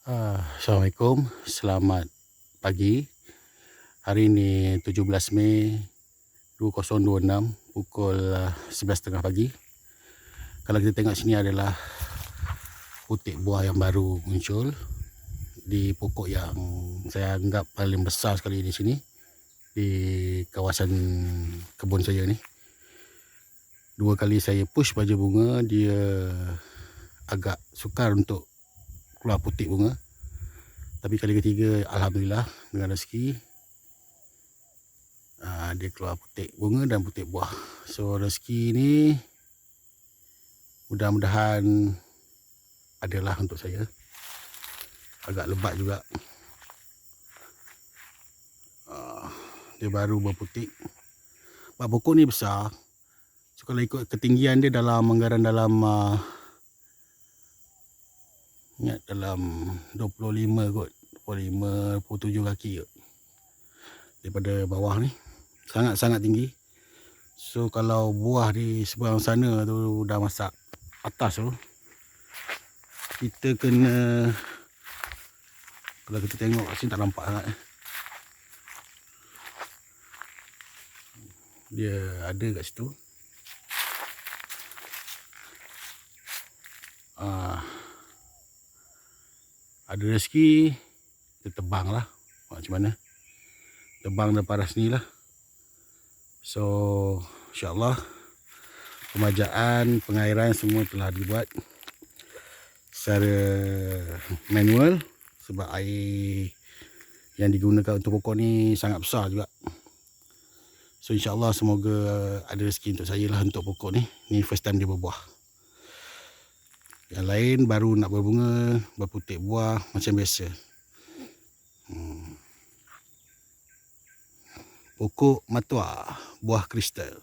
Assalamualaikum, selamat pagi. Hari ini 17 Mei 2026 pukul 11.30 pagi. Kalau kita tengok sini adalah putik buah yang baru muncul di pokok yang saya anggap paling besar sekali di sini, di kawasan kebun saya ni. 2 kali saya push baja bunga, dia agak sukar untuk keluar putik bunga. Tapi kali ketiga alhamdulillah dengan rezeki, dia keluar putik bunga dan putik buah. So rezeki ni mudah-mudahan adalah untuk saya. Agak lebat juga, dia baru berputik. Sebab pokok ni besar, so kalau ikut ketinggian dia dalam anggaran dalam ingat dalam 25 kot, 25, 27 kaki kot daripada bawah ni. Sangat-sangat tinggi. So kalau buah di seberang sana tu dah masak atas tu, kita kena, kalau kita tengok kat sini tak nampak sangat dia ada kat situ. Ada rezeki, kita tebang lah. Macam mana? Tebang daripada sini lah. So, insyaAllah pemajaan, pengairan semua telah dibuat secara manual. Sebab air yang digunakan untuk pokok ni sangat besar juga. So, insyaAllah semoga ada rezeki untuk saya lah untuk pokok ni. Ni first time dia berbuah. Yang lain baru nak berbunga, berputik buah macam biasa. Pokok matua, buah kristal.